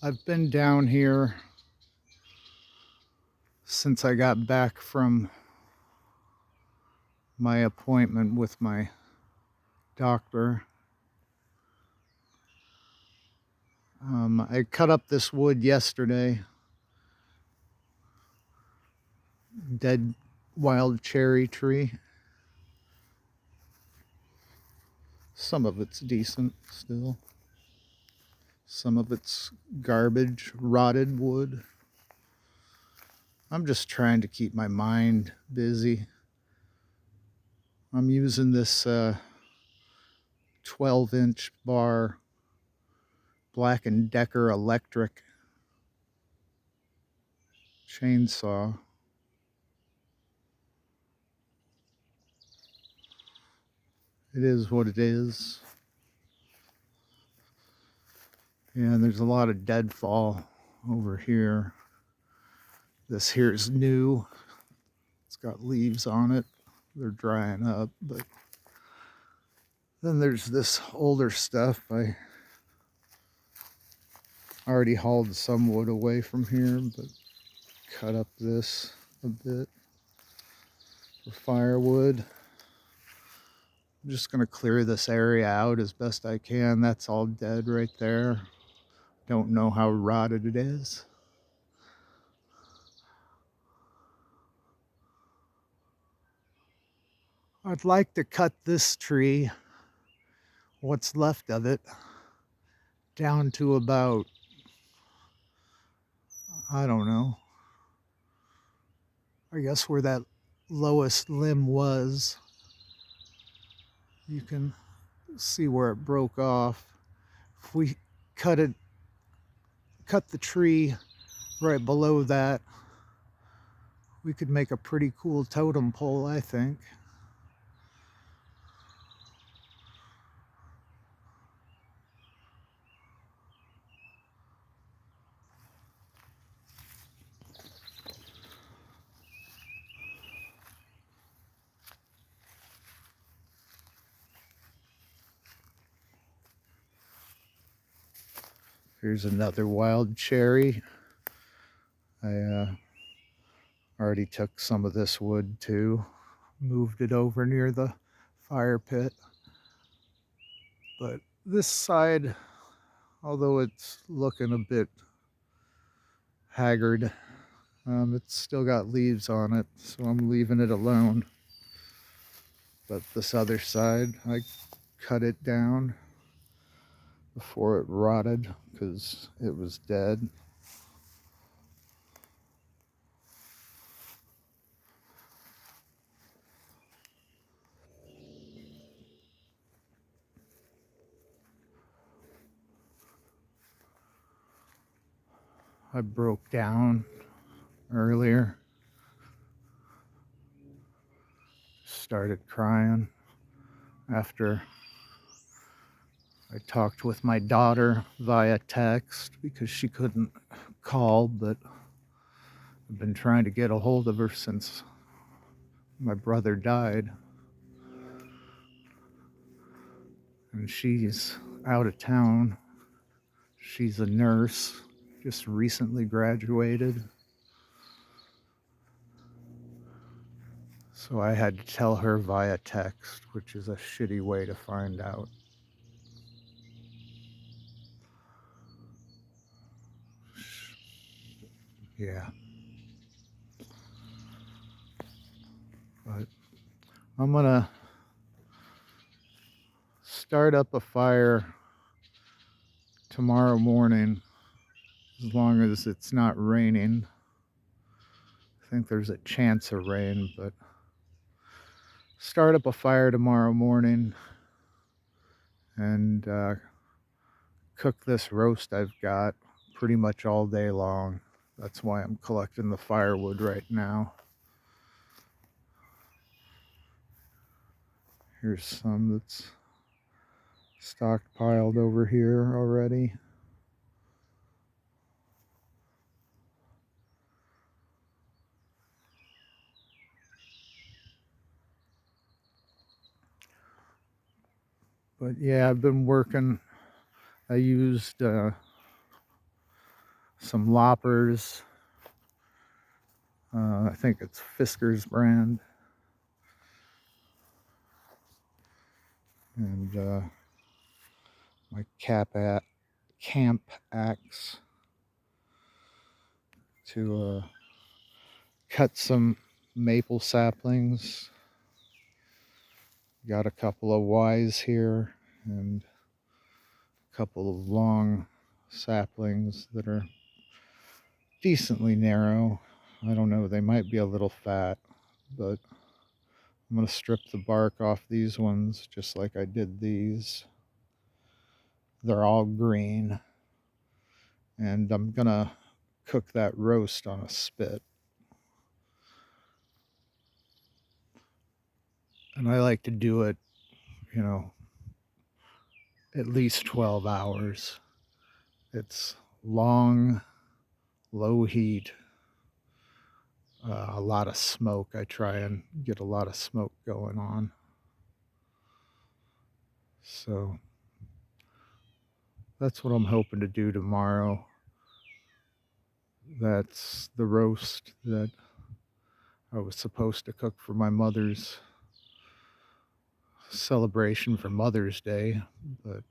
I've been down here since I got back from my appointment with my doctor. I cut up this wood yesterday, dead wild cherry tree. Some of it's decent still. Some of it's garbage, rotted wood. I'm just trying to keep my mind busy. I'm using this 12-inch bar Black & Decker electric chainsaw. It is what it is. And there's a lot of deadfall over here. This here's new. It's got leaves on it. They're drying up, but then there's this older stuff. I already hauled some wood away from here, but cut up this a bit for firewood. I'm just gonna clear this area out as best I can. That's all dead right there. Don't know how rotted it is. I'd like to cut this tree, what's left of it, down to about, I don't know, I guess where that lowest limb was. You can see where it broke off. If we cut the tree right below that, we could make a pretty cool totem pole, I think. Here's another wild cherry. I already took some of this wood too, moved it over near the fire pit. But this side, although it's looking a bit haggard, it's still got leaves on it, so I'm leaving it alone. But this other side, I cut it down before it rotted because it was dead. I broke down earlier, started crying after I talked with my daughter via text because she couldn't call, but I've been trying to get a hold of her since my brother died. And she's out of town. She's a nurse, just recently graduated. So I had to tell her via text, which is a shitty way to find out. Yeah. But I'm gonna start up a fire tomorrow morning, as long as it's not raining. I think there's a chance of rain, but start up a fire tomorrow morning and cook this roast I've got pretty much all day long. That's why I'm collecting the firewood right now. Here's some that's stockpiled over here already. But yeah, I've been working. I used some loppers. I think it's Fisker's brand. And my camp axe to cut some maple saplings. Got a couple of Ys here and a couple of long saplings that are decently narrow. I don't know, they might be a little fat, but I'm going to strip the bark off these ones just like I did these. They're all green. And I'm going to cook that roast on a spit. And I like to do it, you know, at least 12 hours. It's long, low heat, a lot of smoke. I try and get a lot of smoke going on. So that's what I'm hoping to do tomorrow. That's the roast that I was supposed to cook for my mother's celebration for Mother's Day, but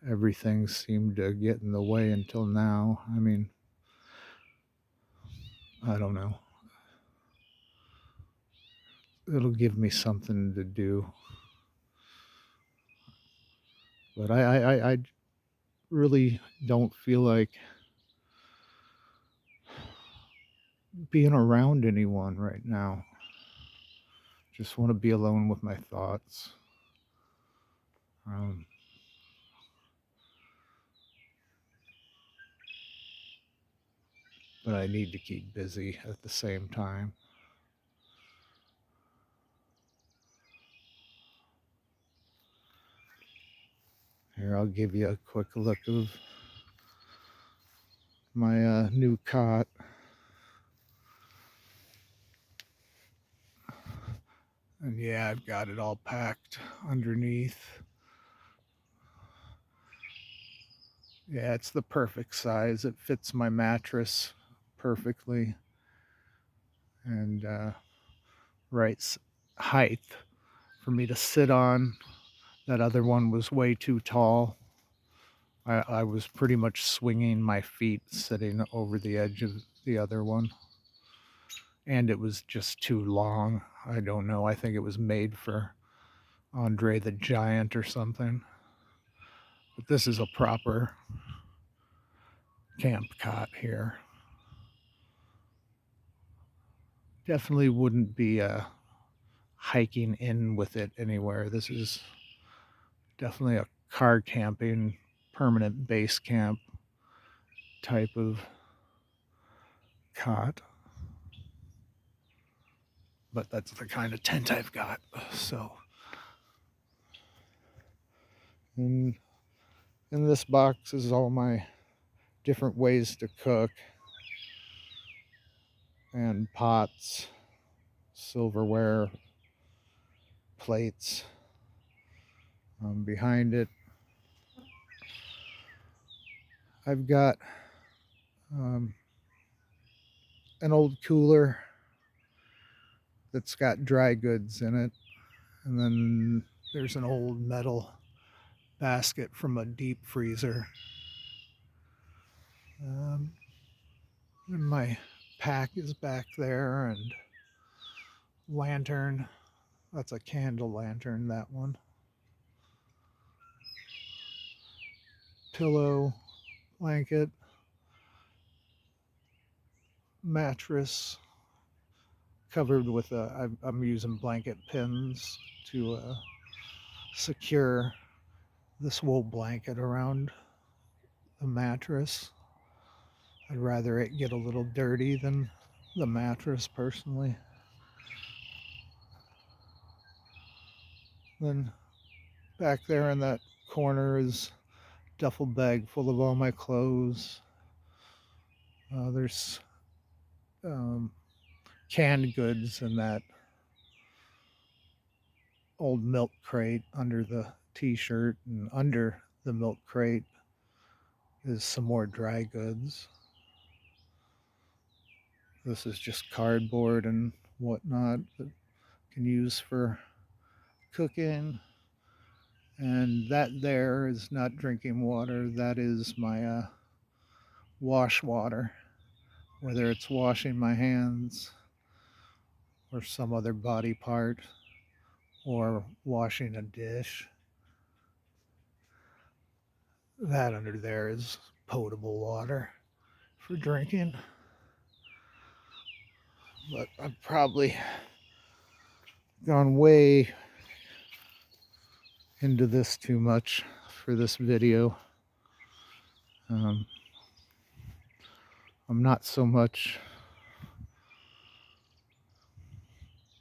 everything seemed to get in the way until now. I mean, I don't know. It'll give me something to do. But I really don't feel like being around anyone right now. Just want to be alone with my thoughts. Um, but I need to keep busy at the same time. Here, I'll give you a quick look of my new cot. And yeah, I've got it all packed underneath. Yeah, it's the perfect size. It fits my mattress perfectly. And right height for me to sit on. That other one was way too tall. I was pretty much swinging my feet sitting over the edge of the other one. And it was just too long. I don't know. I think it was made for Andre the Giant or something. But this is a proper camp cot here. Definitely wouldn't be hiking in with it anywhere. This is definitely a car camping, permanent base camp type of cot. But that's the kind of tent I've got. So, in this box is all my different ways to cook, and pots, silverware, plates. Behind it, I've got um, an old cooler that's got dry goods in it. And then there's an old metal basket from a deep freezer. And my pack is back there, and lantern. That's a candle lantern, that one. Pillow, blanket, mattress covered with I'm using blanket pins to secure this wool blanket around the mattress. I'd rather it get a little dirty than the mattress, personally. Then back there in that corner is a duffel bag full of all my clothes. There's canned goods in that old milk crate under the t-shirt, and under the milk crate is some more dry goods. This is just cardboard and whatnot that you can use for cooking. And that there is not drinking water. That is my wash water, whether it's washing my hands or some other body part or washing a dish. That under there is potable water for drinking. But I've probably gone way into this too much for this video. I'm not so much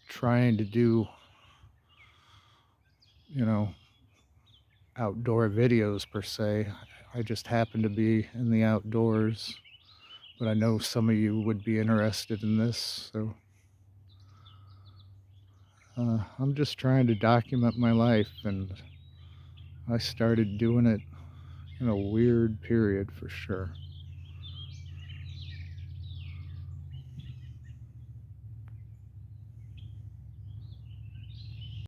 trying to do, outdoor videos per se. I just happen to be in the outdoors, but I know some of you would be interested in this, so I'm just trying to document my life, and I started doing it in a weird period for sure.